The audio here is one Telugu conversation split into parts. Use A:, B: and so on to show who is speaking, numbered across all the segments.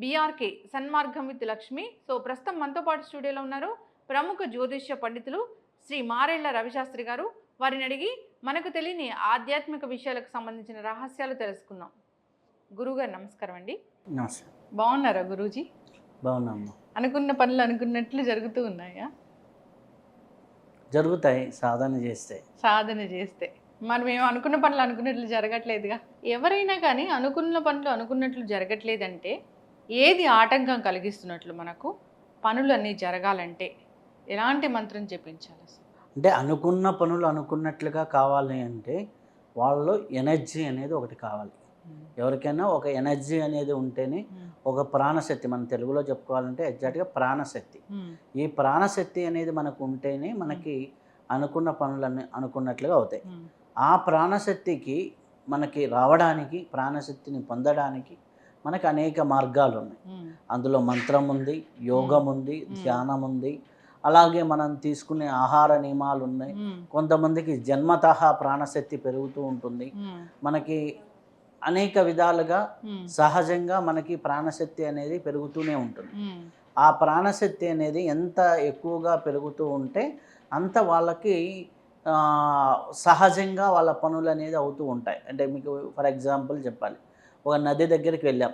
A: బీఆర్కే సన్మార్గం విత్ లక్ష్మి. సో ప్రస్తుతం మనతో పాటు స్టూడియోలో ఉన్నారు ప్రముఖ జ్యోతిష్య పండితులు శ్రీ మారేళ్ల రవిశాస్త్రి గారు. వారిని అడిగి మనకు తెలియని ఆధ్యాత్మిక విషయాలకు సంబంధించిన రహస్యాలు తెలుసుకుందాం. గురుగారు నమస్కారం అండి.
B: నమస్తే.
A: బాగున్నారా గురూజీ?
B: బాగున్నామ్మా.
A: అనుకున్న పనులు అనుకున్నట్లు జరుగుతూ ఉన్నాయా?
B: జరుగుతాయి సాధన చేస్తే.
A: మరి మేము అనుకున్న పనులు అనుకున్నట్లు జరగట్లేదుగా. ఎవరైనా కానీ అనుకున్న పనులు అనుకున్నట్లు జరగట్లేదంటే ఏది ఆటంకం కలిగిస్తున్నట్లు? మనకు పనులు అన్నీ జరగాలంటే ఎలాంటి మంత్రం జపించాలి అసలు?
B: అంటే అనుకున్న పనులు అనుకున్నట్లుగా కావాలి అంటే వాళ్ళు ఎనర్జీ అనేది ఒకటి కావాలి. ఎవరికైనా ఒక ఎనర్జీ అనేది ఉంటేనే ఒక ప్రాణశక్తి, మన తెలుగులో చెప్పుకోవాలంటే ఎగ్జాక్ట్గా ప్రాణశక్తి. ఈ ప్రాణశక్తి అనేది మనకు ఉంటేనే మనకి అనుకున్న పనులన్నీ అనుకున్నట్లుగా అవుతాయి. ఆ ప్రాణశక్తికి మనకి రావడానికి, ప్రాణశక్తిని పొందడానికి మనకు అనేక మార్గాలు ఉన్నాయి. అందులో మంత్రం ఉంది, యోగం ఉంది, ధ్యానం ఉంది, అలాగే మనం తీసుకునే ఆహార నియమాలు ఉన్నాయి. కొంతమందికి జన్మతః ప్రాణశక్తి పెరుగుతూ ఉంటుంది. మనకి అనేక విధాలుగా సహజంగా మనకి ప్రాణశక్తి అనేది పెరుగుతూనే ఉంటుంది. ఆ ప్రాణశక్తి అనేది ఎంత ఎక్కువగా పెరుగుతూ ఉంటే అంత వాళ్ళకి సహజంగా వాళ్ళ పనులు అనేది అవుతూ ఉంటాయి. అంటే మీకు ఫర్ ఎగ్జాంపుల్ చెప్పాలి, ఒక నది దగ్గరికి వెళ్ళాం.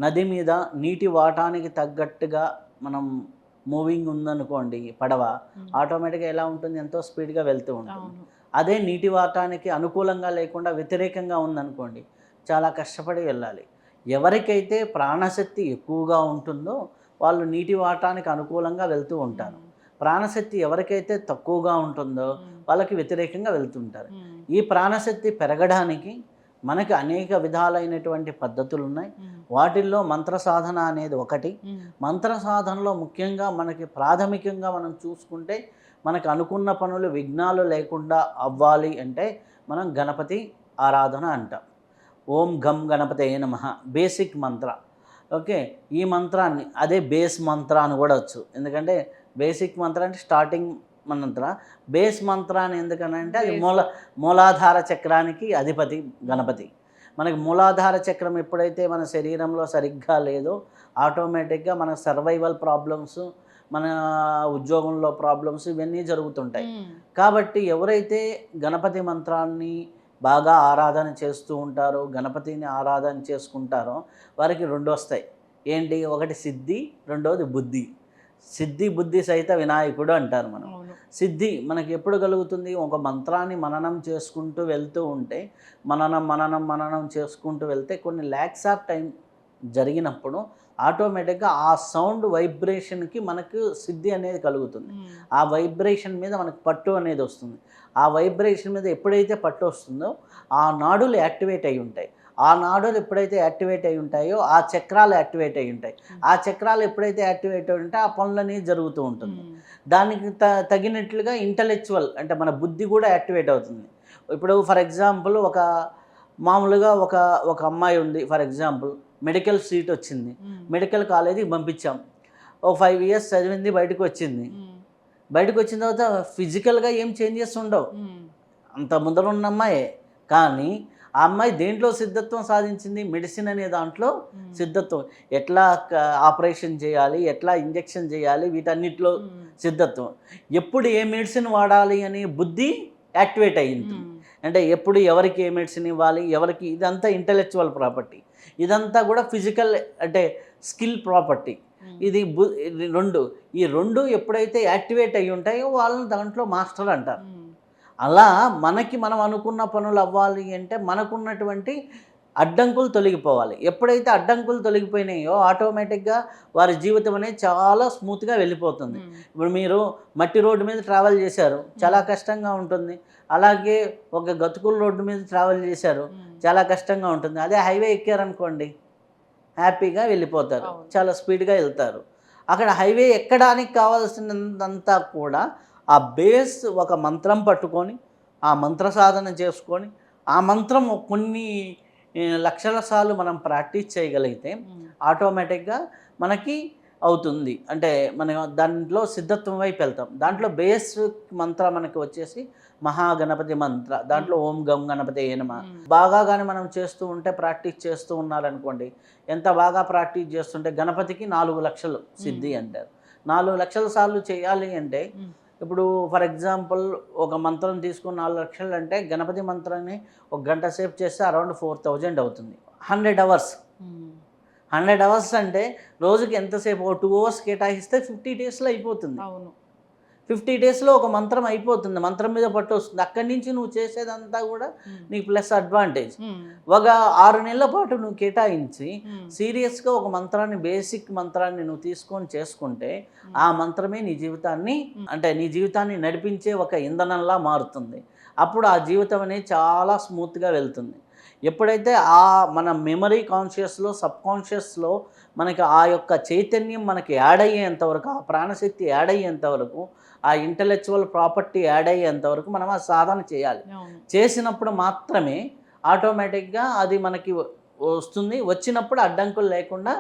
B: నది మీద నీటి వాటానికి తగ్గట్టుగా మనం మూవింగ్ ఉందనుకోండి, పడవ ఆటోమేటిక్గా ఎలా ఉంటుంది, ఎంతో స్పీడ్గా వెళ్తూ ఉంటుంది. అదే నీటి వాటానికి అనుకూలంగా లేకుండా వ్యతిరేకంగా ఉందనుకోండి, చాలా కష్టపడి వెళ్ళాలి. ఎవరికైతే ప్రాణశక్తి ఎక్కువగా ఉంటుందో వాళ్ళు నీటి వాటానికి అనుకూలంగా వెళ్తూ ఉంటారు. ప్రాణశక్తి ఎవరికైతే తక్కువగా ఉంటుందో వాళ్ళకి వ్యతిరేకంగా వెళ్తుంటారు. ఈ ప్రాణశక్తి పెరగడానికి మనకి అనేక విధాలైనటువంటి పద్ధతులు ఉన్నాయి. వాటిల్లో మంత్ర సాధన అనేది ఒకటి. మంత్ర సాధనలో ముఖ్యంగా మనకి ప్రాథమికంగా మనం చూసుకుంటే మనకు అనుకున్న పనులు విఘ్నాలు లేకుండా అవ్వాలి అంటే మనం గణపతి ఆరాధన అంటాం. ఓం గం గణపతయే నమః బేసిక్ మంత్ర. ఓకే, ఈ మంత్రాన్ని అదే బేస్ మంత్ర అని కూడా వచ్చు. ఎందుకంటే బేసిక్ మంత్ర అంటే స్టార్టింగ్ మంత్ర. బేస్ మంత్ర అని ఎందుకనంటే అది మూలాధార చక్రానికి అధిపతి గణపతి. మనకి మూలాధార చక్రం ఎప్పుడైతే మన శరీరంలో సరిగ్గా లేదో ఆటోమేటిక్గా మన సర్వైవల్ ప్రాబ్లమ్స్, మన ఉద్యోగంలో ప్రాబ్లమ్స్ ఇవన్నీ జరుగుతుంటాయి. కాబట్టి ఎవరైతే గణపతి మంత్రాన్ని బాగా ఆరాధన చేస్తూ ఉంటారో, గణపతిని ఆరాధన చేసుకుంటారో వారికి రెండు వస్తాయి. ఏంటి? ఒకటి సిద్ధి, రెండవది బుద్ధి. సిద్ధి బుద్ధి సహిత వినాయకుడు అంటారు మనం. సిద్ధి మనకి ఎప్పుడు కలుగుతుంది? ఒక మంత్రాన్ని మననం చేసుకుంటూ వెళ్తూ ఉంటే, మననం చేసుకుంటూ వెళ్తే కొన్ని ల్యాక్స్ ఆఫ్ టైం జరిగినప్పుడు ఆటోమేటిక్గా ఆ సౌండ్ వైబ్రేషన్కి మనకు సిద్ధి అనేది కలుగుతుంది. ఆ వైబ్రేషన్ మీద మనకు పట్టు అనేది వస్తుంది. ఆ వైబ్రేషన్ మీద ఎప్పుడైతే పట్టు వస్తుందో ఆ నాడులు యాక్టివేట్ అయి ఉంటాయి. ఆ నాడులు ఎప్పుడైతే యాక్టివేట్ అయి ఉంటాయో ఆ చక్రాలు యాక్టివేట్ అయి ఉంటాయి. ఆ చక్రాలు ఎప్పుడైతే యాక్టివేట్ అయి ఉంటాయో ఆ పనులన్నీ జరుగుతూ ఉంటుంది. దానికి తగినట్లుగా ఇంటలెక్చువల్ అంటే మన బుద్ధి కూడా యాక్టివేట్ అవుతుంది. ఇప్పుడు ఫర్ ఎగ్జాంపుల్ మామూలుగా ఒక అమ్మాయి ఉంది, ఫర్ ఎగ్జాంపుల్ మెడికల్ సీట్ వచ్చింది, మెడికల్ కాలేజీకి పంపించాం. 5 years చదివింది, బయటకు వచ్చింది. బయటకు వచ్చిన తర్వాత ఫిజికల్గా ఏం చేంజెస్ ఉండవు, అంత ముందర ఉన్న అమ్మాయే. కానీ ఆ అమ్మాయి దేంట్లో సిద్ధత్వం సాధించింది? మెడిసిన్ అనే దాంట్లో సిద్ధత్వం. ఎట్లా ఆపరేషన్ చేయాలి, ఎట్లా ఇంజెక్షన్ చేయాలి, వీటన్నిటిలో సిద్ధత్వం. ఎప్పుడు ఏ మెడిసిన్ వాడాలి అని బుద్ధి యాక్టివేట్ అయ్యింది. అంటే ఎప్పుడు ఎవరికి ఏ మెడిసిన్ ఇవ్వాలి, ఎవరికి, ఇదంతా ఇంటలెక్చువల్ ప్రాపర్టీ. ఇదంతా కూడా ఫిజికల్ అంటే స్కిల్ ప్రాపర్టీ. ఇది ఈ రెండు ఎప్పుడైతే యాక్టివేట్ అయ్యి ఉంటాయో వాళ్ళని దాంట్లో మాస్టర్ అంటారు. అలా మనం అనుకున్న పనులు అవ్వాలి అంటే మనకున్నటువంటి అడ్డంకులు తొలగిపోవాలి. ఎప్పుడైతే అడ్డంకులు తొలగిపోయినాయో ఆటోమేటిక్గా వారి జీవితం అనేది చాలా స్మూత్గా వెళ్ళిపోతుంది. ఇప్పుడు మీరు మట్టి రోడ్డు మీద ట్రావెల్ చేశారు, చాలా కష్టంగా ఉంటుంది. అలాగే ఒక గతుకుల రోడ్డు మీద ట్రావెల్ చేశారు, చాలా కష్టంగా ఉంటుంది. అదే హైవే ఎక్కారనుకోండి, హ్యాపీగా వెళ్ళిపోతారు, చాలా స్పీడ్గా వెళ్తారు. అక్కడ హైవే ఎక్కడానికి కావాల్సినంతా కూడా ఆ బేస్ ఒక మంత్రం పట్టుకొని ఆ మంత్ర సాధన చేసుకొని ఆ మంత్రం కొన్ని లక్షల సార్లు మనం ప్రాక్టీస్ చేయగలిగితే ఆటోమేటిక్గా మనకి అవుతుంది. అంటే మనం దాంట్లో సిద్ధత్వం వైపు వెళ్తాం. దాంట్లో బేస్ మంత్ర మనకి వచ్చేసి మహాగణపతి మంత్ర. దాంట్లో ఓం గం గణపతయే నమః. బాగా గాని మనం చేస్తూ ఉంటే ప్రాక్టీస్ చేస్తూ ఉన్నారనుకోండి, ఎంత బాగా ప్రాక్టీస్ చేస్తుంటే గణపతికి 4 లక్షలు సిద్ధి అంటారు. 4 లక్షల సార్లు చేయాలి అంటే ఇప్పుడు ఫర్ ఎగ్జాంపుల్ ఒక మంత్రం తీసుకుని 4 లక్షలు అంటే గణపతి మంత్రాన్ని ఒక గంట సేపు చేస్తే అరౌండ్ 4000 అవుతుంది. 100 అవర్స్. 100 అవర్స్ అంటే రోజుకి ఎంతసేపు? ఓ 2 అవర్స్ కేటాయిస్తే 50 డేస్లో అయిపోతుంది.
A: అవును.
B: 50 డేస్లో ఒక మంత్రం అయిపోతుంది. మంత్రం మీద పట్టు వస్తుంది. అక్కడి నుంచి నువ్వు చేసేదంతా కూడా నీకు ప్లస్ అడ్వాంటేజ్. ఒక 6 నెలల పాటు నువ్వు కేటాయించి సీరియస్గా ఒక మంత్రాన్ని, బేసిక్ మంత్రాన్ని నువ్వు తీసుకొని చేసుకుంటే ఆ మంత్రమే నీ జీవితాన్ని, అంటే నీ జీవితాన్ని నడిపించే ఒక ఇంధనంలా మారుతుంది. అప్పుడు ఆ జీవితం అనేది చాలా స్మూత్గా వెళ్తుంది. ఎప్పుడైతే మన మెమరీ కాన్షియస్లో, సబ్కాన్షియస్లో మనకి ఆ యొక్క చైతన్యం మనకి యాడ్ అయ్యేంతవరకు, ఆ ప్రాణశక్తి యాడ్ అయ్యేంతవరకు, ఆ ఇంటలెక్చువల్ ప్రాపర్టీ యాడ్ అయ్యేంతవరకు మనం ఆ సాధన చేయాలి. చేసినప్పుడు మాత్రమే ఆటోమేటిక్గా అది మనకి వస్తుంది. వచ్చినప్పుడు అడ్డంకులు లేకుండా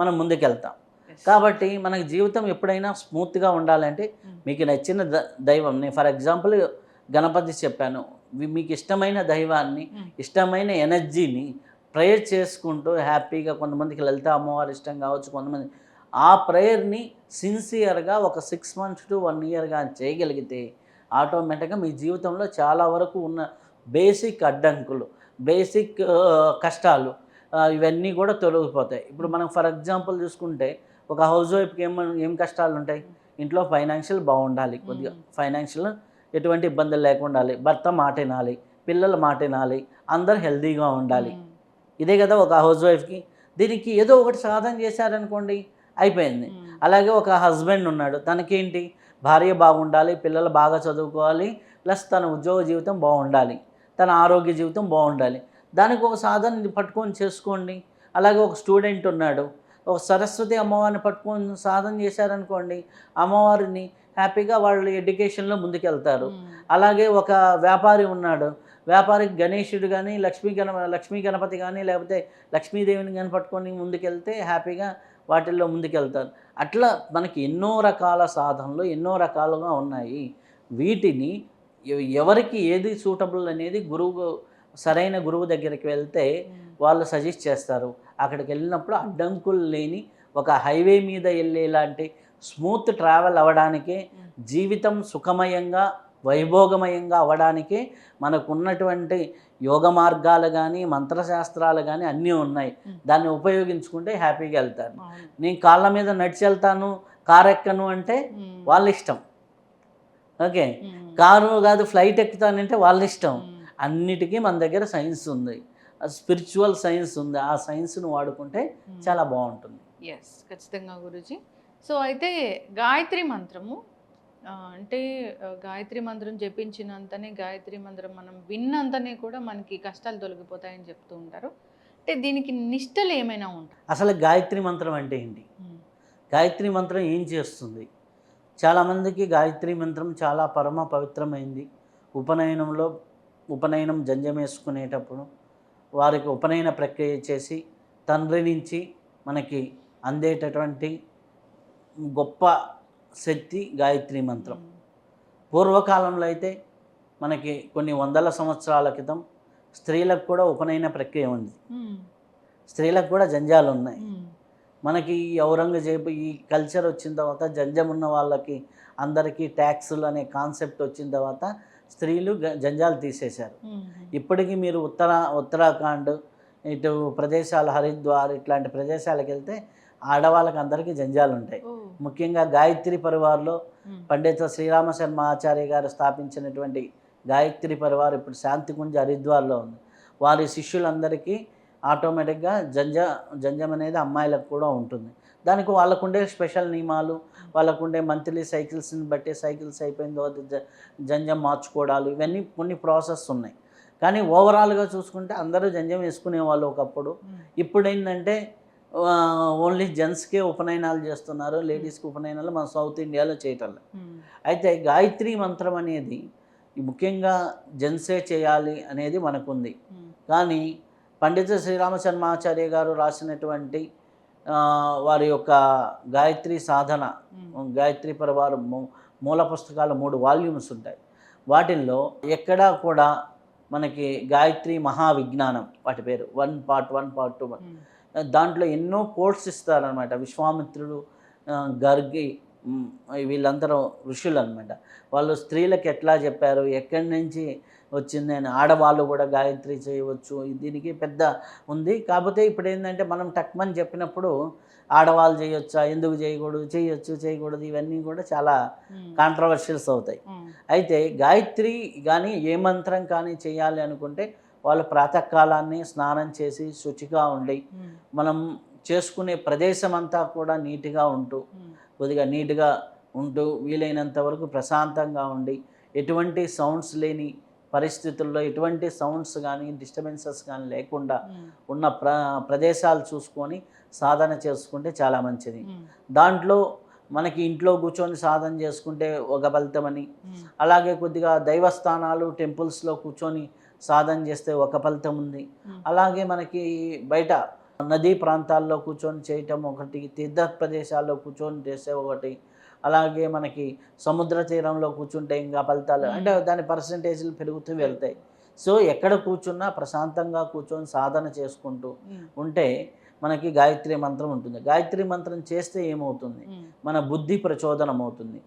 B: మనం ముందుకెళ్తాం. కాబట్టి మనకి జీవితం ఎప్పుడైనా స్మూత్గా ఉండాలంటే మీకు నచ్చిన దైవం, నేను ఫర్ ఎగ్జాంపుల్ గణపతి చెప్పాను, మీకు ఇష్టమైన దైవాన్ని, ఇష్టమైన ఎనర్జీని ప్రేయర్ చేసుకుంటూ హ్యాపీగా, కొంతమందికి లలిత అమ్మవారు ఇష్టం కావచ్చు, కొంతమంది ఆ ప్రేయర్ని సిన్సియర్గా ఒక 6 months to 1 year కానీ చేయగలిగితే ఆటోమేటిక్గా మీ జీవితంలో చాలా వరకు ఉన్న బేసిక్ అడ్డంకులు, బేసిక్ కష్టాలు ఇవన్నీ కూడా తొలగిపోతాయి. ఇప్పుడు మనం ఫర్ ఎగ్జాంపుల్ చూసుకుంటే ఒక హౌస్ వైఫ్కి ఏం కష్టాలు ఉంటాయి? ఇంట్లో ఫైనాన్షియల్ బాగుండాలి, కొద్దిగా ఫైనాన్షియల్ ఎటువంటి ఇబ్బందులు లేకుండా ఉండాలి, భర్త మాట వినాలి, పిల్లల మాట వినాలి, అందరూ హెల్తీగా ఉండాలి. ఇదే కదా ఒక హౌస్ వైఫ్కి. దీనికి ఏదో ఒకటి సాధన చేశారనుకోండి అయిపోయింది. అలాగే ఒక హస్బెండ్ ఉన్నాడు, తనకేంటి? భార్య బాగుండాలి, పిల్లలు బాగా చదువుకోవాలి, ప్లస్ తన ఉద్యోగ జీవితం బాగుండాలి, తన ఆరోగ్య జీవితం బాగుండాలి. దానికి ఒక సాధన పట్టుకొని చేసుకోండి. అలాగే ఒక స్టూడెంట్ ఉన్నాడు, ఒక సరస్వతి అమ్మవారిని పట్టుకొని సాధన చేశారనుకోండి, అమ్మవారిని హ్యాపీగా వాళ్ళు ఎడ్యుకేషన్లో ముందుకెళ్తారు. అలాగే ఒక వ్యాపారి ఉన్నాడు, వ్యాపారికి గణేశుడు కానీ, లక్ష్మీ గణపతి కానీ, లేకపోతే లక్ష్మీదేవిని కానీ పట్టుకొని ముందుకెళ్తే హ్యాపీగా వాటిల్లో ముందుకెళ్తారు. అట్లా మనకి ఎన్నో రకాల సాధనలు ఎన్నో రకాలుగా ఉన్నాయి. వీటిని ఎవరికి ఏది సూటబుల్ అనేది సరైన గురువు దగ్గరికి వెళ్తే వాళ్ళు సజెస్ట్ చేస్తారు. అక్కడికి వెళ్ళినప్పుడు అడ్డంకులు లేని ఒక హైవే మీద వెళ్ళేలాంటి స్మూత్ ట్రావెల్ అవ్వడానికే, జీవితం సుఖమయంగా వైభోగమయంగా అవ్వడానికే మనకున్నటువంటి యోగ మార్గాలు కానీ, మంత్రశాస్త్రాలు కానీ అన్నీ ఉన్నాయి. దాన్ని ఉపయోగించుకుంటే హ్యాపీగా వెళ్తాను. నేను కాళ్ళ మీద నడిచి వెళ్తాను, కారు ఎక్కను అంటే వాళ్ళ ఇష్టం. ఓకే, కారు కాదు ఫ్లైట్ ఎక్కుతానంటే వాళ్ళ ఇష్టం. అన్నిటికీ మన దగ్గర సైన్స్ ఉంది, స్పిరిచువల్ సైన్స్ ఉంది. ఆ సైన్స్ను వాడుకుంటే చాలా బాగుంటుంది.
A: ఎస్, ఖచ్చితంగా గురూజీ. సో అయితే గాయత్రి మంత్రము అంటే గాయత్రి మంత్రం జపించినంతనే, గాయత్రి మంత్రం మనం విన్నంతనే కూడా మనకి కష్టాలు తొలగిపోతాయని చెప్తూ ఉంటారు. అంటే దీనికి నిష్టలు ఏమైనా ఉంటాయి? అసలు
B: గాయత్రి మంత్రం అంటే ఏంటి? గాయత్రి మంత్రం ఏం చేస్తుంది? చాలామందికి గాయత్రి మంత్రం చాలా పరమ పవిత్రమైంది. ఉపనయనం జంజం వేసుకునేటప్పుడు వారికి ఉపనయన ప్రక్రియ చేసి తండ్రి నుంచి మనకి అందేటటువంటి గొప్ప శక్తి గాయత్రి మంత్రం. పూర్వకాలంలో అయితే మనకి కొన్ని వందల సంవత్సరాల క్రితం స్త్రీలకు కూడా ఉపనయన ప్రక్రియ ఉంది, స్త్రీలకు కూడా జంజాలు ఉన్నాయి. మనకి ఈ ఔరంగజేబు ఈ కల్చర్ వచ్చిన తర్వాత జంజం ఉన్న వాళ్ళకి అందరికీ ట్యాక్సులు అనే కాన్సెప్ట్ వచ్చిన తర్వాత స్త్రీలు జంజాలు తీసేశారు. ఇప్పటికీ మీరు ఉత్తరాఖండ్ ఇటు ప్రదేశాలు, హరిద్వార్ ఇట్లాంటి ప్రదేశాలకు వెళ్తే ఆడవాళ్ళకి అందరికీ జంజాలు ఉంటాయి. ముఖ్యంగా గాయత్రి పరివార్లో పండిత శ్రీరామ శర్మ ఆచార్య గారు స్థాపించినటువంటి గాయత్రి పరివార్ ఇప్పుడు శాంతికుంజ్ హరిద్వార్లో ఉంది. వారి శిష్యులందరికీ ఆటోమేటిక్గా జంజం అనేది అమ్మాయిలకు కూడా ఉంటుంది. దానికి వాళ్ళకుండే స్పెషల్ నియమాలు, వాళ్ళకుండే మంత్లీ సైకిల్స్ని బట్టి సైకిల్స్ అయిపోయిన తర్వాత జంజం మార్చుకోవడాలు, ఇవన్నీ కొన్ని ప్రాసెస్ ఉన్నాయి. కానీ ఓవరాల్గా చూసుకుంటే అందరూ జంజం వేసుకునేవాళ్ళు ఒకప్పుడు. ఇప్పుడు ఏంటంటే ఓన్లీ జెంట్స్కే ఉపనయనాలు చేస్తున్నారు, లేడీస్కి ఉపనయనాలు మన సౌత్ ఇండియాలో చేయటం. అయితే గాయత్రి మంత్రం అనేది ముఖ్యంగా జెంట్సే చేయాలి అనేది మనకుంది. కానీ పండిత శ్రీరామ శర్మాచార్య గారు రాసినటువంటి వారి యొక్క గాయత్రి సాధన, గాయత్రి పరివారం మూల పుస్తకాలు 3 వాల్యూమ్స్ ఉంటాయి. వాటిల్లో ఎక్కడా కూడా మనకి గాయత్రి మహావిజ్ఞానం వాటి పేరు 1 పార్ట్ 1 పార్ట్ 2 దాంట్లో ఎన్నో కోట్స్ ఇస్తారనమాట. విశ్వామిత్రుడు, గర్గి, వీళ్ళందరూ ఋషులు అనమాట. వాళ్ళు స్త్రీలకు ఎట్లా చెప్పారు, ఎక్కడి నుంచి వచ్చింది అని, ఆడవాళ్ళు కూడా గాయత్రి చేయవచ్చు, దీనికి పెద్ద ఉంది. కాకపోతే ఇప్పుడు ఏంటంటే మనం టక్మని చెప్పినప్పుడు ఆడవాళ్ళు చేయొచ్చా, ఎందుకు చేయకూడదు, చేయొచ్చు చేయకూడదు, ఇవన్నీ కూడా చాలా కాంట్రవర్షియల్స్ అవుతాయి. అయితే గాయత్రి కానీ ఏ మంత్రం కానీ చేయాలి అనుకుంటే వాళ్ళు ప్రాతకాలాన్ని స్నానం చేసి శుచిగా ఉండి, మనం చేసుకునే ప్రదేశం అంతా కూడా నీట్గా ఉంటూ, కొద్దిగా నీట్గా ఉంటూ, వీలైనంత వరకు ప్రశాంతంగా ఉండి, ఎటువంటి సౌండ్స్ లేని పరిస్థితుల్లో, ఎటువంటి సౌండ్స్ కానీ డిస్టర్బెన్సెస్ కానీ లేకుండా ఉన్న ప్రదేశాలు చూసుకొని సాధన చేసుకుంటే చాలా మంచిది. దాంట్లో మనకి ఇంట్లో కూర్చొని సాధన చేసుకుంటే ఒక ఫలితమని, అలాగే కొద్దిగా దైవస్థానాలు టెంపుల్స్లో కూర్చొని సాధన చేస్తే ఒక ఫలితం ఉంది. అలాగే మనకి బయట నదీ ప్రాంతాల్లో కూర్చొని చేయటం ఒకటి, తీర్థ ప్రదేశాల్లో కూర్చొని చేసే ఒకటి, అలాగే మనకి సముద్ర తీరంలో కూర్చుంటే ఇంకా ఫలితాలు అంటే దాని పర్సంటేజ్లు పెరుగుతూ వెళ్తాయి. సో ఎక్కడ కూర్చున్నా ప్రశాంతంగా కూర్చొని సాధన చేసుకుంటూ ఉంటే మనకి గాయత్రి మంత్రం ఉంటుంది. గాయత్రి మంత్రం చేస్తే ఏమవుతుంది, మన బుద్ధి ప్రచోదనం అవుతుంది.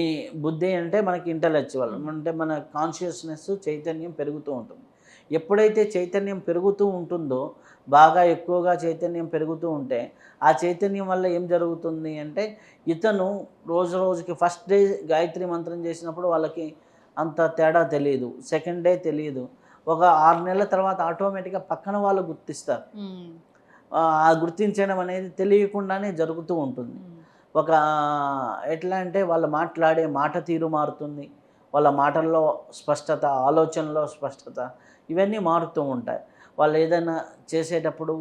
B: ఈ బుద్ధి అంటే మనకి ఇంటలెక్చువల్, అంటే మన కాన్షియస్నెస్ చైతన్యం పెరుగుతూ ఉంటుంది. ఎప్పుడైతే చైతన్యం పెరుగుతూ ఉంటుందో, బాగా ఎక్కువగా చైతన్యం పెరుగుతూ ఉంటే, ఆ చైతన్యం వల్ల ఏం జరుగుతుంది అంటే, ఇతను రోజు రోజుకి ఫస్ట్ డే గాయత్రి మంత్రం చేసినప్పుడు వాళ్ళకి అంత తేడా తెలియదు, సెకండ్ డే తెలియదు, ఒక 6 నెలల తర్వాత ఆటోమేటిక్గా పక్కన వాళ్ళు గుర్తిస్తారు. ఆ గుర్తించడం అనేది తెలియకుండానే జరుగుతూ ఉంటుంది. ఒక ఎట్లా అంటే వాళ్ళు మాట్లాడే మాట తీరు మారుతుంది, వాళ్ళ మాటల్లో స్పష్టత, ఆలోచనలో స్పష్టత, ఇవన్నీ మారుతూ ఉంటాయి. వాళ్ళు ఏదైనా చేసేటప్పుడు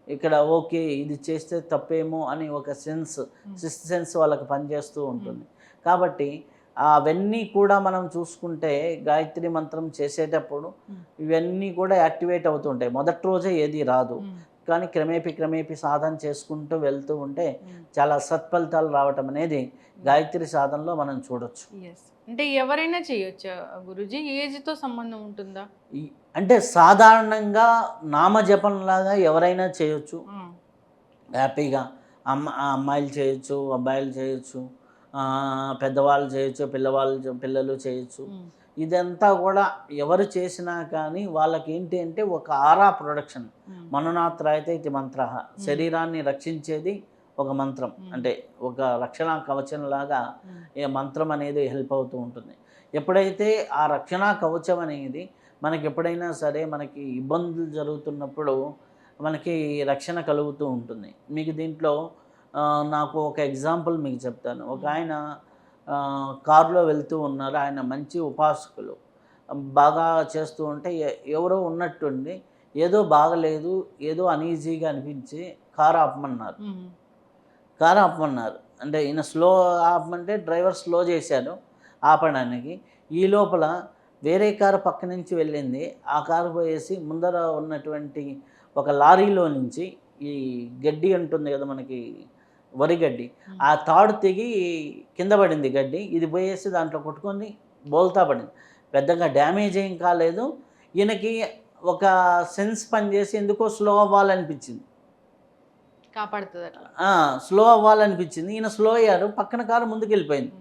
B: ఇక్కడ ఓకే ఇది చేస్తే తప్పేమో అని ఒక సిక్స్త్ సెన్స్ వాళ్ళకి పనిచేస్తూ ఉంటుంది. కాబట్టి అవన్నీ కూడా మనం చూసుకుంటే గాయత్రి మంత్రం చేసేటప్పుడు ఇవన్నీ కూడా యాక్టివేట్ అవుతూ ఉంటాయి. మొదటి రోజే ఏది రాదు, కానీ క్రమేపీ సాధన చేసుకుంటూ వెళ్తూ ఉంటే చాలా సత్ఫలితాలు రావటం అనేది గాయత్రి సాధనలో మనం చూడొచ్చు.
A: అంటే ఎవరైనా చేయొచ్చా గురుజీ? ఏజ్తో సంబంధం ఉంటుందా?
B: అంటే సాధారణంగా నామజపంలాగా ఎవరైనా చేయొచ్చు హ్యాపీగా. అమ్మాయిలు చేయొచ్చు, అబ్బాయిలు చేయొచ్చు, పెద్దవాళ్ళు చేయొచ్చు, పిల్లలు చేయొచ్చు. ఇదంతా కూడా ఎవరు చేసినా కానీ వాళ్ళకి ఏంటి అంటే ఒక ఆరా ప్రొడక్షన్. మననాత్రాయతే ఇది మంత్ర, శరీరాన్ని రక్షించేది ఒక మంత్రం, అంటే ఒక రక్షణ కవచంలాగా ఈ మంత్రం అనేది హెల్ప్ అవుతూ ఉంటుంది. ఎప్పుడైతే ఆ రక్షణ కవచం అనేది మనకి ఎప్పుడైనా సరే మనకి ఇబ్బందులు జరుగుతున్నప్పుడు మనకి రక్షణ కలుగుతూ ఉంటుంది. మీకు దీంట్లో నాకు ఒక ఎగ్జాంపుల్ మీకు చెప్తాను. ఒక ఆయన కారులో వెళ్తూ ఉన్నారు, ఆయన మంచి ఉపాసకులు, బాగా చేస్తూ ఉంటే ఎవరో ఉన్నట్టుండి ఏదో బాగలేదు, ఏదో అనీజీగా అనిపించి కారు ఆపమన్నారు. అంటే ఈయన స్లో ఆపమంటే డ్రైవర్ స్లో చేశాడు ఆపడానికి. ఈ లోపల వేరే కారు పక్క నుంచి వెళ్ళింది, ఆ కారు పోయేసి ముందర ఉన్నటువంటి ఒక లారీలో నుంచి ఈ గడ్డి ఉంటుంది కదా మనకి, వరి గడ్డి, ఆ తాడు తెగి కింద పడింది గడ్డి. ఇది పోయేసి దాంట్లో కొట్టుకొని బోల్తా పడింది. పెద్దగా డ్యామేజ్ ఏం కాలేదు. ఈయనకి ఒక సెన్స్ పనిచేసి ఎందుకో స్లో అవ్వాలనిపించింది, స్లో అవ్వాలనిపించింది. ఈయన స్లో అయ్యారు, పక్కన కారు ముందుకు వెళ్ళిపోయింది.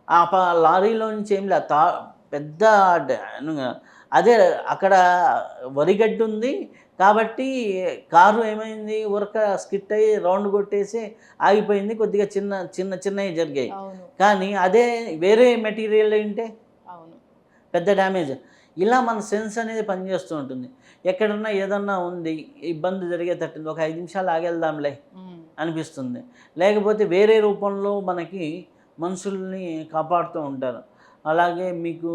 B: ఆ లారీలో నుంచి ఏం లేదు, పెద్ద అదే అక్కడ వరిగడ్డి ఉంది కాబట్టి కారు ఏమైంది, ఉరక స్కిట్ అయ్యి రౌండ్ కొట్టేసి ఆగిపోయింది. కొద్దిగా చిన్నవి జరిగాయి. కానీ అదే వేరే మెటీరియల్ ఏంటే పెద్ద డ్యామేజ్. ఇలా మన సెన్స్ అనేది పనిచేస్తూ ఉంటుంది. ఎక్కడన్నా ఏదన్నా ఉంది, ఇబ్బంది జరిగేటట్టుంది, ఒక 5 నిమిషాలు ఆగేద్దాంలే అనిపిస్తుంది. లేకపోతే వేరే రూపంలో మనకి మనుషుల్ని కాపాడుతూ ఉంటారు. అలాగే మీకు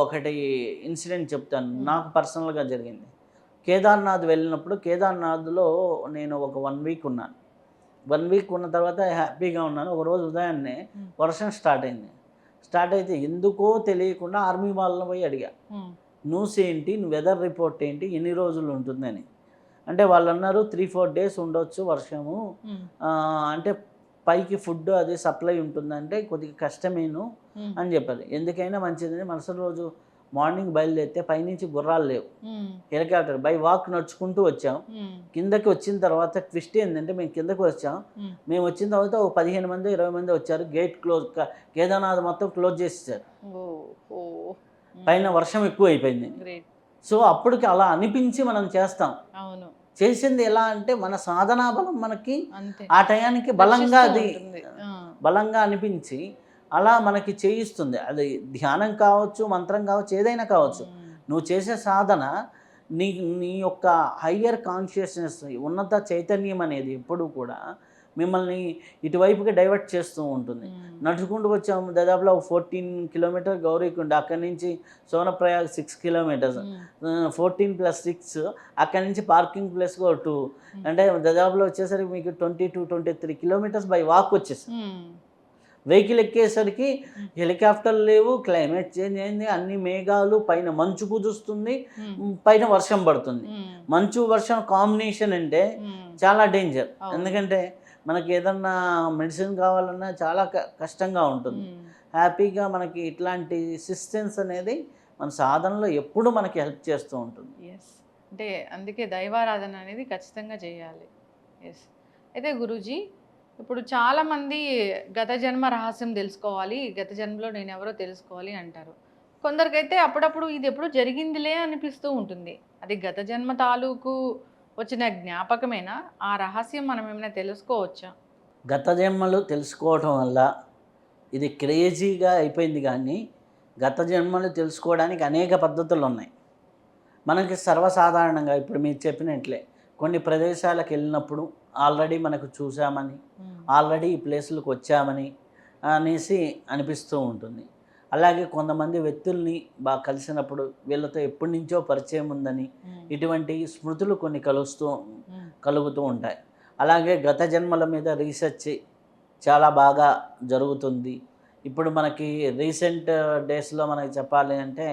B: ఒకటి ఇన్సిడెంట్ చెప్తాను, నాకు పర్సనల్గా జరిగింది. కేదార్నాథ్ వెళ్ళినప్పుడు, కేదార్నాథ్లో నేను ఒక 1 వీక్ ఉన్నాను. 1 వీక్ ఉన్న తర్వాత హ్యాపీగా ఉన్నాను. ఒకరోజు ఉదయాన్నే వర్షం స్టార్ట్ అయింది. స్టార్ట్ అయితే ఎందుకో తెలియకుండా ఆర్మీ వాళ్ళని పోయి అడిగా, న్యూస్ ఏంటి, వెదర్ రిపోర్ట్ ఏంటి, ఎన్ని రోజులు ఉంటుందని. అంటే వాళ్ళు అన్నారు 3-4 డేస్ ఉండొచ్చు వర్షము, అంటే పైకి ఫుడ్ అది సప్లై ఉంటుందంటే కొద్దిగా కష్టమేను అని చెప్పారు. ఎందుకైనా మంచిదని మరుసటి రోజు మార్నింగ్ బయలుదేరితే పైనుంచి గుర్రాలు లేవు, హెలికాప్టర్ బై వాక్ నడుచుకుంటూ వచ్చాం. కిందకి వచ్చిన తర్వాత ట్విస్ట్ ఏంటంటే మేము కిందకి వచ్చాం, మేము వచ్చిన తర్వాత ఒక 15 మంది 20 మంది వచ్చారు. గేట్ క్లోజ్, కేదార్నాథ్ మొత్తం క్లోజ్ చేసేసారు. పైన వర్షం ఎక్కువ అయిపోయింది. సో అప్పటికి అలా అనిపించి మనం చేస్తాం.
A: అవును,
B: చేసింది ఎలా అంటే మన సాధనా బలం మనకి ఆ టయానికి బలంగా అది బలంగా అనిపించి అలా మనకి చేయిస్తుంది. అది ధ్యానం కావచ్చు, మంత్రం కావచ్చు, ఏదైనా కావచ్చు. నువ్వు చేసే సాధన నీ యొక్క హయ్యర్ కాన్షియస్నెస్, ఉన్నత చైతన్యం అనేది ఎప్పుడు కూడా మిమ్మల్ని ఇటువైపుకి డైవర్ట్ చేస్తూ ఉంటుంది. నడుచుకుంటూ వచ్చాము, దాదాపులో 14 కిలోమీటర్ గౌరీకుండ, అక్కడి నుంచి సోనప్రయాగ్ 6 కిలోమీటర్స్, 14+6 అక్కడి నుంచి పార్కింగ్ ప్లేస్కి 2, అంటే దాదాపులో వచ్చేసరికి మీకు 22-23 కిలోమీటర్స్ బై వాక్ వచ్చేసారు. వెహికల్ ఎక్కేసరికి హెలికాప్టర్ లేవు, క్లైమేట్ చేంజ్ అయింది, అన్ని మేఘాలు, పైన మంచు కుదుస్తుంది, పైన వర్షం పడుతుంది. మంచు వర్షం కాంబినేషన్ అంటే చాలా డేంజర్. ఎందుకంటే మనకి ఏదన్నా మెడిసిన్ కావాలన్నా చాలా కష్టంగా ఉంటుంది. హ్యాపీగా మనకి ఇట్లాంటి సిస్టెన్స్ అనేది మన సాధనలో ఎప్పుడు మనకి హెల్ప్ చేస్తూ ఉంటుంది.
A: అంటే అందుకే దైవారాధన అనేది ఖచ్చితంగా చేయాలి. ఎస్. అయితే గురూజీ, ఇప్పుడు చాలామంది గత జన్మ రహస్యం తెలుసుకోవాలి, గత జన్మలో నేను ఎవరో తెలుసుకోవాలి అంటారు. కొందరికైతే అప్పుడప్పుడు ఇది ఎప్పుడు జరిగిందిలే అనిపిస్తూ ఉంటుంది. అది గత జన్మ తాలూకు వచ్చిన జ్ఞాపకమేనా? ఆ రహస్యం మనం ఏమైనా తెలుసుకోవచ్చా?
B: గత జన్మలు తెలుసుకోవటం వల్ల ఇది క్రేజీగా అయిపోయింది, కానీ గత జన్మలు తెలుసుకోవడానికి అనేక పద్ధతులు ఉన్నాయి. మనకి సర్వసాధారణంగా ఇప్పుడు మీరు చెప్పినట్లే కొన్ని ప్రదేశాలకు వెళ్ళినప్పుడు ఆల్రెడీ మనకు చూసామని, ఆల్రెడీ ఈ ప్లేసులకు వచ్చామని అనేసి అనిపిస్తూ ఉంటుంది. అలాగే కొంతమంది వ్యక్తుల్ని బాగా కలిసినప్పుడు వీళ్ళతో ఎప్పటి నుంచో పరిచయం ఉందని ఇటువంటి స్మృతులు కొన్ని కలుగుతూ ఉంటాయి. అలాగే గత జన్మల మీద రీసెర్చ్ చాలా బాగా జరుగుతుంది. ఇప్పుడు మనకి రీసెంట్ డేస్లో మనకి చెప్పాలి అంటే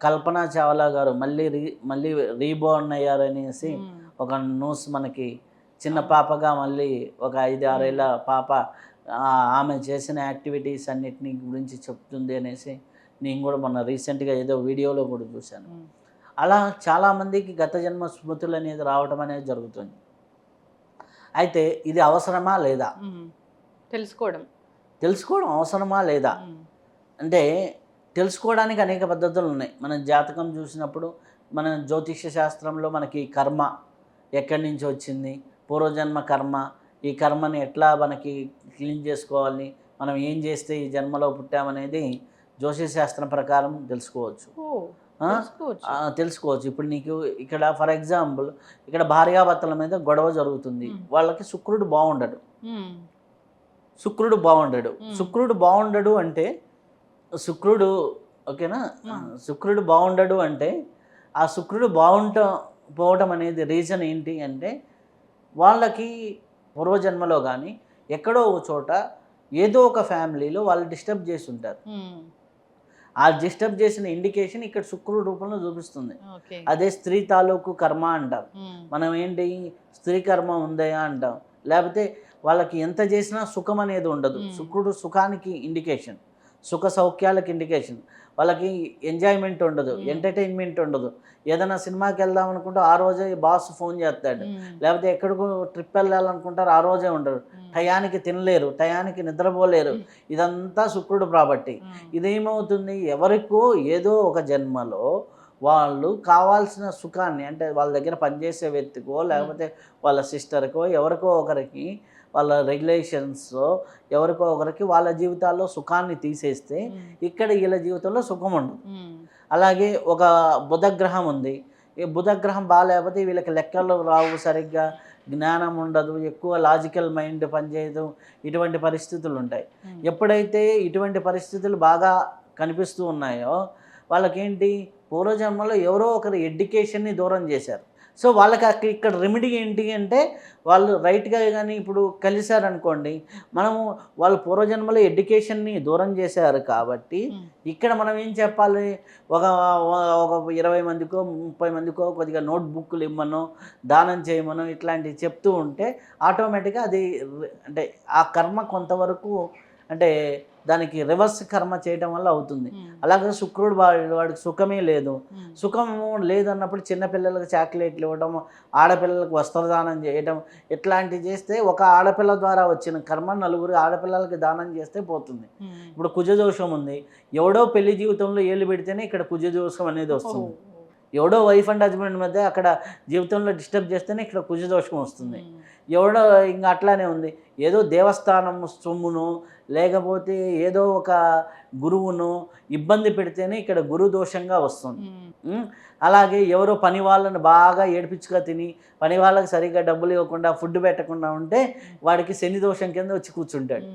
B: కల్పనా చావ్లా గారు మళ్ళీ రీబోర్న్ అయ్యారు అనేసి ఒక న్యూస్, మనకి చిన్న పాపగా మళ్ళీ ఒక 5-6 ఏళ్ళ పాప ఆమె చేసిన యాక్టివిటీస్ అన్నిటినీ గురించి చెప్తుంది అనేసి నేను కూడా మొన్న రీసెంట్గా ఏదో వీడియోలో కూడా చూశాను. అలా చాలామందికి గత జన్మ స్మృతులు అనేది రావడం అనేది జరుగుతుంది. అయితే ఇది అవసరమా లేదా, తెలుసుకోవడం అవసరమా లేదా అంటే తెలుసుకోవడానికి అనేక పద్ధతులు ఉన్నాయి. మనం జాతకం చూసినప్పుడు మన జ్యోతిష్య శాస్త్రంలో మనకి కర్మ ఎక్కడి నుంచి వచ్చింది, పూర్వజన్మ కర్మ, ఈ కర్మని ఎట్లా మనకి క్లీన్ చేసుకోవాలి, మనం ఏం చేస్తే ఈ జన్మలో పుట్టామనేది జ్యోతిష శాస్త్రం ప్రకారం తెలుసుకోవచ్చు. ఇప్పుడు నీకు ఇక్కడ ఫర్ ఎగ్జాంపుల్ ఇక్కడ భార్యాభర్తల మీద గొడవ జరుగుతుంది, వాళ్ళకి శుక్రుడు బాగుండడు. శుక్రుడు బాగుండడు అంటే ఓకేనా, శుక్రుడు బాగుండడు అంటే ఆ శుక్రుడు పోవటం అనేది రీజన్ ఏంటి అంటే వాళ్ళకి పూర్వజన్మలో కానీ ఎక్కడో ఒక చోట ఏదో ఒక ఫ్యామిలీలో వాళ్ళు డిస్టర్బ్ చేసి ఉంటారు. ఆ డిస్టర్బ్ చేసిన ఇండికేషన్ ఇక్కడ శుక్రుడు రూపంలో చూపిస్తుంది. అదే స్త్రీ తాలూకు కర్మ అంటారు. మనం ఏంటి స్త్రీ కర్మ ఉందయా అంటాం. లేకపోతే వాళ్ళకి ఎంత చేసినా సుఖం అనేది ఉండదు. శుక్రుడు సుఖానికి ఇండికేషన్, సుఖ సౌఖ్యాలకు ఇండికేషన్. వాళ్ళకి ఎంజాయ్మెంట్ ఉండదు, ఎంటర్టైన్మెంట్ ఉండదు. ఏదైనా సినిమాకి వెళ్దాం అనుకుంటే ఆ రోజే బాస్ ఫోన్ చేస్తాడు, లేకపోతే ఎక్కడికో ట్రిప్ వెళ్ళాలనుకుంటారు ఆ రోజే ఉండరు, టయానికి తినలేరు, టయానికి నిద్రపోలేరు. ఇదంతా శుక్రుడు ప్రాపర్టీ. ఇదేమవుతుంది, ఎవరికో ఏదో ఒక జన్మలో వాళ్ళు కావాల్సిన సుఖాన్ని, అంటే వాళ్ళ దగ్గర పనిచేసే వ్యక్తికో లేకపోతే వాళ్ళ సిస్టర్కో ఎవరికో ఒకరికి, వాళ్ళ రిలేషన్స్ ఎవరికో ఒకరికి వాళ్ళ జీవితాల్లో సుఖాన్ని తీసేస్తే ఇక్కడ వీళ్ళ జీవితంలో సుఖం ఉండదు. అలాగే ఒక బుధగ్రహం ఉంది, ఈ బుధగ్రహం బాగాలేకపోతే వీళ్ళకి లెక్కలు రావు, సరిగ్గా జ్ఞానం ఉండదు, ఎక్కువ లాజికల్ మైండ్ పనిచేయదు, ఇటువంటి పరిస్థితులు ఉంటాయి. ఎప్పుడైతే ఇటువంటి పరిస్థితులు బాగా కనిపిస్తూ ఉన్నాయో వాళ్ళకేంటి, పూర్వజన్మలో ఎవరో ఒకరు ఎడ్యుకేషన్ని దూరం చేశారు. సో వాళ్ళకి ఇక్కడ రెమెడీ ఏంటి అంటే వాళ్ళు రైట్గా కానీ ఇప్పుడు కలిశారనుకోండి, మనము వాళ్ళ పూర్వజన్మలో ఎడ్యుకేషన్ని దూరం చేశారు కాబట్టి ఇక్కడ మనం ఏం చెప్పాలి, ఒక ఒక 20 మందికో 30 మందికో కొద్దిగా నోట్బుక్లు ఇమ్మనో దానం చేయమనో ఇట్లాంటివి చెప్తూ ఉంటే ఆటోమేటిక్గా అది అంటే ఆ కర్మ కొంతవరకు అంటే దానికి రివర్స్ కర్మ చేయడం వల్ల అవుతుంది. అలాగే శుక్రుడు వాడికి సుఖమే లేదు, సుఖము లేదన్నప్పుడు చిన్నపిల్లలకు చాక్లెట్లు ఇవ్వడం, ఆడపిల్లలకు వస్త్రదానం చేయడం ఇట్లాంటివి చేస్తే ఒక ఆడపిల్ల ద్వారా వచ్చిన కర్మ నలుగురు ఆడపిల్లలకి దానం చేస్తే పోతుంది. ఇప్పుడు కుజదోషం ఉంది, ఎవడో పెళ్లి జీవితంలో ఏళ్ళు పెడితేనే ఇక్కడ కుజదోషం అనేది వస్తుంది. ఎవడో వైఫ్ అండ్ హస్బెండ్ మధ్య అక్కడ జీవితంలో డిస్టర్బ్ చేస్తేనే ఇక్కడ కుజదోషం వస్తుంది. ఎవడో ఇంకా అట్లానే ఉంది, ఏదో దేవస్థానం సొమ్మును లేకపోతే ఏదో ఒక గురువును ఇబ్బంది పెడితేనే ఇక్కడ గురు దోషంగా వస్తుంది. అలాగే ఎవరో పని వాళ్ళని బాగా ఏడిపించుగా తిని పని వాళ్ళకి సరిగ్గా డబ్బులు ఇవ్వకుండా ఫుడ్ పెట్టకుండా ఉంటే వాడికి శని దోషం కింద వచ్చి కూర్చుంటాడు.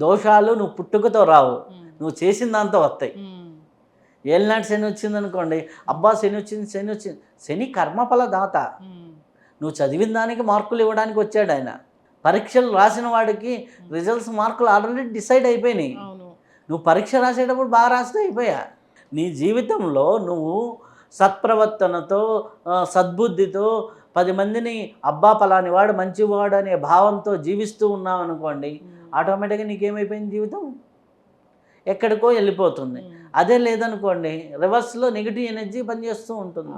B: దోషాలు నువ్వు పుట్టుకతో రావు, నువ్వు చేసిన దాంతో వస్తాయి. ఏళ్ళనాటి శని వచ్చిందనుకోండి, అబ్బా శని వచ్చింది, శని కర్మఫల దాత. నువ్వు చదివిన దానికి మార్కులు ఇవ్వడానికి వచ్చాడు ఆయన. పరీక్షలు రాసిన వాడికి రిజల్ట్స్ మార్కులు ఆల్రెడీ డిసైడ్ అయిపోయినాయి. నువ్వు పరీక్ష రాసేటప్పుడు బాగా రాస్తే అయిపోయా. నీ జీవితంలో నువ్వు సత్ప్రవర్తనతో సద్బుద్ధితో 10 మందిని అబ్బా పలాని వాడు మంచివాడు అనే భావంతో జీవిస్తూ ఉన్నావు అనుకోండి, ఆటోమేటిక్గా నీకేమైపోయింది, జీవితం ఎక్కడికో వెళ్ళిపోతుంది. అదే లేదనుకోండి రివర్స్లో నెగిటివ్ ఎనర్జీ పనిచేస్తూ ఉంటుంది.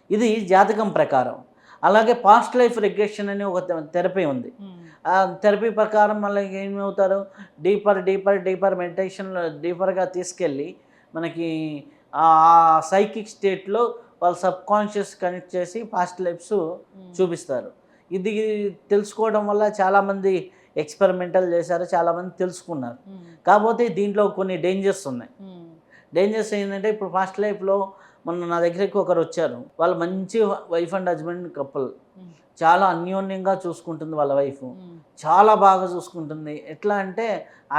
B: ఇది జాతకం ప్రకారం. అలాగే పాస్ట్ లైఫ్ రిగ్రెషన్ అనే ఒక థెరపీ ఉంది. ఆ థెరపీ ప్రకారం మళ్ళీ ఏమవుతారు, డీపర్ మెడిటేషన్లో డీపర్గా తీసుకెళ్ళి మనకి ఆ సైకిక్ స్టేట్లో వాళ్ళు సబ్కాన్షియస్ కనెక్ట్ చేసి పాస్ట్ లైఫ్స్ చూపిస్తారు. ఇది తెలుసుకోవడం వల్ల చాలామంది ఎక్స్పెరిమెంటల్ చేశారు, చాలామంది తెలుసుకున్నారు. కాకపోతే దీంట్లో కొన్ని డేంజర్స్ ఉన్నాయి. డేంజర్స్ ఏంటంటే ఇప్పుడు పాస్ట్ లైఫ్లో మొన్న నా దగ్గరికి ఒకరు వచ్చారు, వాళ్ళు మంచి వైఫ్ అండ్ హస్బెండ్ కపుల్, చాలా అన్యోన్యంగా చూసుకుంటుంది వాళ్ళ వైఫ్, చాలా బాగా చూసుకుంటుంది. ఎట్లా అంటే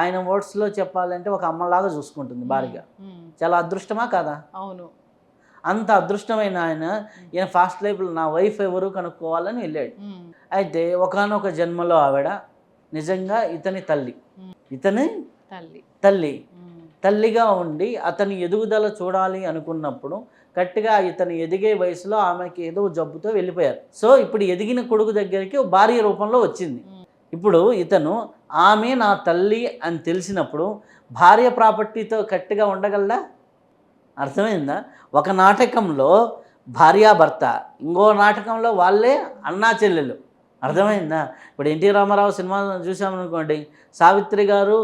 B: ఆయన వర్డ్స్లో చెప్పాలంటే ఒక అమ్మలాగా చూసుకుంటుంది భార్య. చాలా అదృష్టమా కాదా?
A: అవును.
B: అంత అదృష్టమైన ఆయన ఈయన ఫాస్ట్ లైఫ్లో నా వైఫ్ ఎవరు కనుక్కోవాలని వెళ్ళాడు. అయితే ఒకానొక జన్మలో ఆవిడ నిజంగా ఇతని తల్లిగా ఉండి అతని ఎదుగుదల చూడాలి అనుకున్నప్పుడు గట్టిగా ఇతను ఎదిగే వయసులో ఆమెకి ఏదో జబ్బుతో వెళ్ళిపోయారు. సో ఇప్పుడు ఎదిగిన కొడుకు దగ్గరికి భార్య రూపంలో వచ్చింది. ఇప్పుడు ఇతను ఆమె నా తల్లి అని తెలిసినప్పుడు భార్య ప్రాపర్టీతో గట్టిగా ఉండగలడా? అర్థమైందా? ఒక నాటకంలో భార్యాభర్త, ఇంకో నాటకంలో వాళ్ళే అన్నా చెల్లెలు. అర్థమైందా? ఇప్పుడు ఎన్టీ రామారావు సినిమా చూసామనుకోండి, సావిత్రి గారు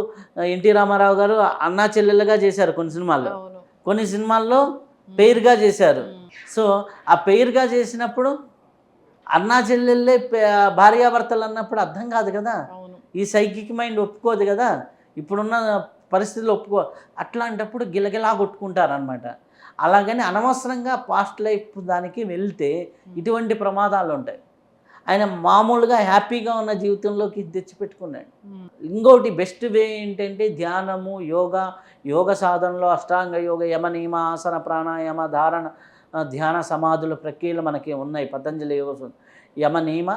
B: ఎన్టీ రామారావు గారు అన్నా చెల్లెలుగా చేశారు కొన్ని సినిమాల్లో, కొన్ని సినిమాల్లో పెయిర్గా చేశారు. సో ఆ పెయిర్గా చేసినప్పుడు అన్నా చెల్లెళ్ళే భార్యాభర్తలు అన్నప్పుడు అర్థం కాదు కదా, ఈ సైకిక్ మైండ్ ఒప్పుకోదు కదా, ఇప్పుడున్న పరిస్థితులు ఒప్పుకో. అట్లాంటప్పుడు గిలగిలా కొట్టుకుంటారనమాట. అలాగని అనవసరంగా పాస్ట్ లైఫ్ దానికి వెళ్తే ఇటువంటి ప్రమాదాలు ఉంటాయి. ఆయన మామూలుగా హ్యాపీగా ఉన్న జీవితంలోకి తెచ్చిపెట్టుకున్నాడు. ఇంకోటి బెస్ట్ వే ఏంటంటే ధ్యానము, యోగ సాధనలో అష్టాంగ యోగ, యమ నియమ, ఆసన, ప్రాణాయామ, ధారణ, ధ్యాన, సమాధుల ప్రక్రియలు మనకి ఉన్నాయి. పతంజలి యోగ యమ నియమ,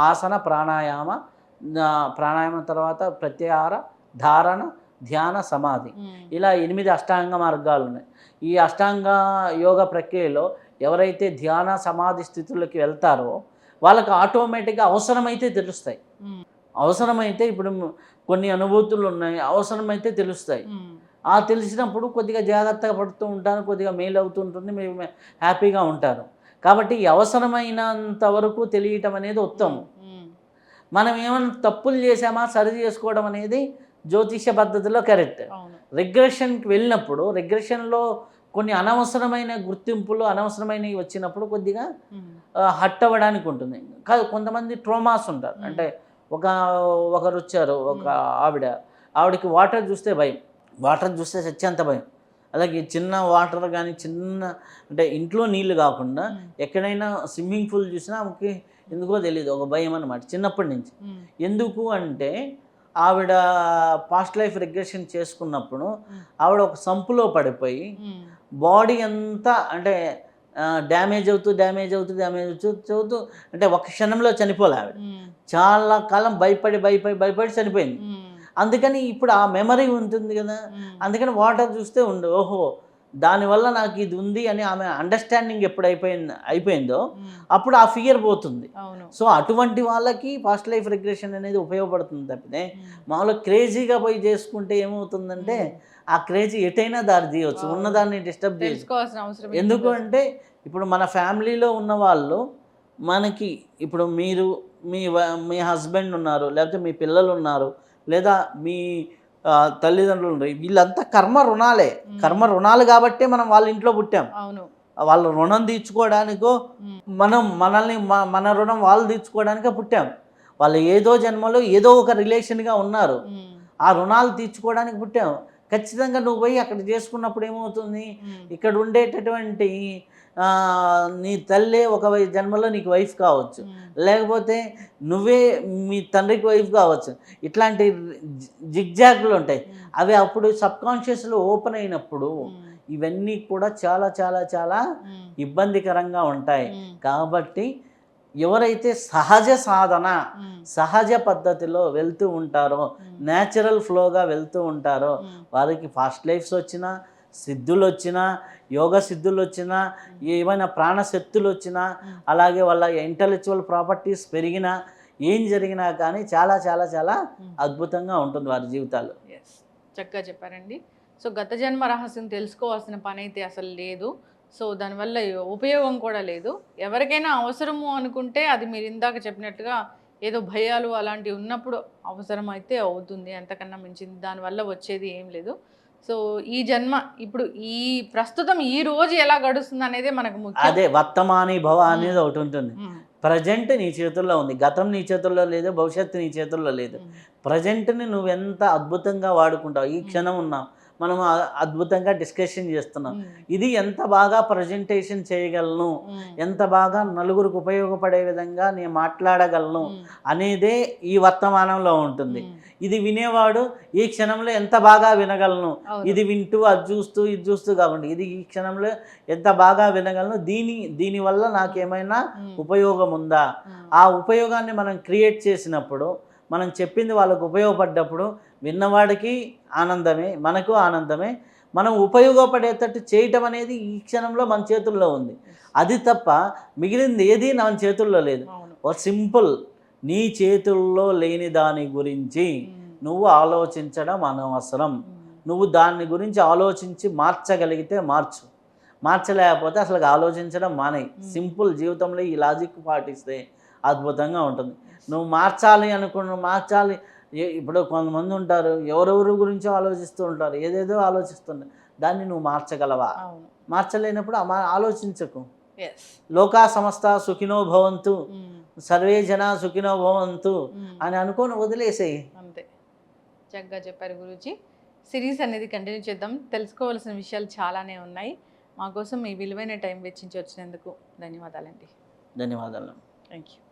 B: ఆసన, ప్రాణాయామం తర్వాత ప్రత్యాహార, ధారణ, ధ్యాన, సమాధి, ఇలా 8 అష్టాంగ మార్గాలు ఉన్నాయి. ఈ అష్టాంగ యోగ ప్రక్రియలో ఎవరైతే ధ్యాన సమాధి స్థితుల్లోకి వెళ్తారో వాళ్ళకి ఆటోమేటిక్గా అవసరమైతే తెలుస్తాయి. అవసరమైతే ఇప్పుడు కొన్ని అనుభూతులు ఉన్నాయి, అవసరమైతే తెలుస్తాయి. ఆ తెలిసినప్పుడు కొద్దిగా జాగ్రత్తగా పడుతూ ఉంటారు, కొద్దిగా మేలు అవుతుంటుంది, మీరు హ్యాపీగా ఉంటారు. కాబట్టి అవసరమైనంత వరకు తెలియటం అనేది ఉత్తమం. మనం ఏమైనా తప్పులు చేసామా సరి చేసుకోవడం అనేది జ్యోతిష పద్ధతిలో కరెక్ట్. రిగ్రెషన్కి వెళ్ళినప్పుడు రిగ్రెషన్లో కొన్ని అనవసరమైన గుర్తింపులు అనవసరమైనవి వచ్చినప్పుడు కొద్దిగా హట్ అవ్వడానికి ఉంటుంది. కాదు, కొంతమంది ట్రోమాస్ ఉంటారు. అంటే ఒకరు వచ్చారు, ఒక ఆవిడకి వాటర్ చూస్తే భయం, వాటర్ చూస్తే చచ్చేంత భయం. అలాగే చిన్న వాటర్ కానీ అంటే ఇంట్లో నీళ్ళు కాకుండా ఎక్కడైనా స్విమ్మింగ్ పూల్ చూసినా ఆమెకి ఎందుకో తెలియదు, ఒక భయం అన్నమాట చిన్నప్పటి నుంచి. ఎందుకు అంటే ఆవిడ పాస్ట్ లైఫ్ రిగ్రెషన్ చేసుకున్నప్పుడు ఆవిడ ఒక సంపులో పడిపోయి బాడీ అంతా అంటే డ్యామేజ్ అవుతూ అంటే ఒక క్షణంలో చనిపోలే ఆవిడ. చాలా కాలం భయపడి చనిపోయింది. అందుకని ఇప్పుడు ఆ మెమరీ ఉంటుంది కదా, అందుకని వాటర్ చూస్తే ఓహో దానివల్ల నాకు ఇది ఉంది అని ఆమె అండర్స్టాండింగ్ ఎప్పుడు అయిపోయిందో అప్పుడు ఆ ఫియర్ పోతుంది. సో అటువంటి వాళ్ళకి పాస్ట్ లైఫ్ రిగ్రెషన్ అనేది ఉపయోగపడుతుంది తప్పితే మామూలుగా క్రేజీగా పోయి చేసుకుంటే ఏమవుతుందంటే ఆ క్రేజీ ఎటైనా దారి తీయవచ్చు, ఉన్నదాన్ని డిస్టర్బ్
A: తెలుసుకోవాల్సిన అవసరం
B: ఎందుకు అంటే ఇప్పుడు మన ఫ్యామిలీలో ఉన్న వాళ్ళు మనకి ఇప్పుడు మీరు మీ హస్బెండ్ ఉన్నారు, లేకపోతే మీ పిల్లలు ఉన్నారు, లేదా మీ తల్లిదండ్రులు ఉన్నారు, వీళ్ళంతా కర్మ రుణాలు కాబట్టే మనం వాళ్ళ ఇంట్లో పుట్టాం. వాళ్ళ రుణం తీర్చుకోవడానికో మన రుణం వాళ్ళు తీర్చుకోవడానికో పుట్టాం. వాళ్ళు ఏదో జన్మలో ఏదో ఒక రిలేషన్గా ఉన్నారు, ఆ రుణాలు తీర్చుకోవడానికి పుట్టాం. ఖచ్చితంగా నువ్వు పోయి అక్కడ చేసుకున్నప్పుడు ఏమవుతుంది, ఇక్కడ ఉండేటటువంటి నీ తల్లి ఒక జన్మలో నీకు వైఫ్ కావచ్చు, లేకపోతే నువ్వే మీ తండ్రికి వైఫ్ కావచ్చు. ఇట్లాంటి జిగ్జాగ్లు ఉంటాయి. అవి అప్పుడు సబ్కాన్షియస్లో ఓపెన్ అయినప్పుడు ఇవన్నీ కూడా చాలా చాలా చాలా ఇబ్బందికరంగా ఉంటాయి. కాబట్టి ఎవరైతే సహజ సాధన సహజ పద్ధతిలో వెళ్తూ ఉంటారో, న్యాచురల్ ఫ్లోగా వెళ్తూ ఉంటారో వారికి ఫాస్ట్ లైఫ్స్ వచ్చినా, సిద్ధులు వచ్చినా, యోగ సిద్ధులు వచ్చినా, ఏమైనా ప్రాణశక్తులు వచ్చినా, అలాగే వాళ్ళ ఇంటలెక్చువల్ ప్రాపర్టీస్ పెరిగినా, ఏం జరిగినా కానీ చాలా చాలా చాలా అద్భుతంగా ఉంటుంది వారి జీవితాలు.
A: చక్కగా చెప్పారండి. సో గత జన్మ రహస్యం తెలుసుకోవాల్సిన పని అయితే అసలు లేదు. సో దానివల్ల ఉపయోగం కూడా లేదు. ఎవరికైనా అవసరము అనుకుంటే అది మీరు ఇందాక చెప్పినట్టుగా ఏదో భయాలు అలాంటివి ఉన్నప్పుడు అవసరం అయితే అవుతుంది, అంతకన్నా మించింది దానివల్ల వచ్చేది ఏం లేదు. సో ఈ జన్మ ఇప్పుడు ఈ ప్రస్తుతం ఈ రోజు ఎలా గడుస్తుంది అనేది మనకు ముఖ్యం.
B: అదే వర్తమాని భవ అనేది ఒకటి ఉంటుంది. ప్రజెంట్ నీ చేతుల్లో ఉంది, గతం నీ చేతుల్లో లేదు, భవిష్యత్తు నీ చేతుల్లో లేదు. ప్రజెంట్ని నువ్వు ఎంత అద్భుతంగా వాడుకుంటావు. ఈ క్షణం ఉన్నావు, మనం అద్భుతంగా డిస్కషన్ చేస్తున్నాం, ఇది ఎంత బాగా ప్రజెంటేషన్ చేయగలను, ఎంత బాగా నలుగురికి ఉపయోగపడే విధంగా నేను మాట్లాడగలను అనేదే ఈ వర్తమానంలో ఉంటుంది. ఇది వినేవాడు ఈ క్షణంలో ఎంత బాగా వినగలను, ఇది వింటూ ఇది చూస్తూ కాకుండా ఇది ఈ క్షణంలో ఎంత బాగా వినగలను, దీనివల్ల నాకేమైనా ఉపయోగం ఉందా, ఆ ఉపయోగాన్ని మనం క్రియేట్ చేసినప్పుడు, మనం చెప్పింది వాళ్ళకు ఉపయోగపడ్డప్పుడు విన్నవాడికి ఆనందమే, మనకు ఆనందమే. మనం ఉపయోగపడేటట్టు చేయటం అనేది ఈ క్షణంలో మన చేతుల్లో ఉంది. అది తప్ప మిగిలింది ఏది మన చేతుల్లో లేదు. సింపుల్, నీ చేతుల్లో లేని దాని గురించి నువ్వు ఆలోచించడం అనవసరం. నువ్వు దాని గురించి ఆలోచించి మార్చగలిగితే మార్చలేకపోతే అసలు ఆలోచించడం మానేయి. సింపుల్, జీవితంలో ఈ లాజిక్ పాటిస్తే అద్భుతంగా ఉంటుంది. నువ్వు మార్చాలి ఇప్పుడు కొంతమంది ఉంటారు, ఎవరెవరి గురించో ఆలోచిస్తూ ఉంటారు, ఏదేదో ఆలోచిస్తుంటారు. దాన్ని నువ్వు మార్చగలవా? మార్చలేనప్పుడు ఆలోచించకు. లోకా సమస్త సుఖినో భవంతు, సర్వే జన సుఖినో భవంతు అని అనుకొని వదిలేసేయి.
A: అంతే. చక్కగా చెప్పారు గురూజీ. సిరీస్ అనేది కంటిన్యూ చేద్దాం. తెలుసుకోవాల్సిన విషయాలు చాలానే ఉన్నాయి. మా కోసం మీ విలువైన టైం వెచ్చించి వచ్చినందుకు ధన్యవాదాలండి.
B: ధన్యవాదాలు.
A: Thank you.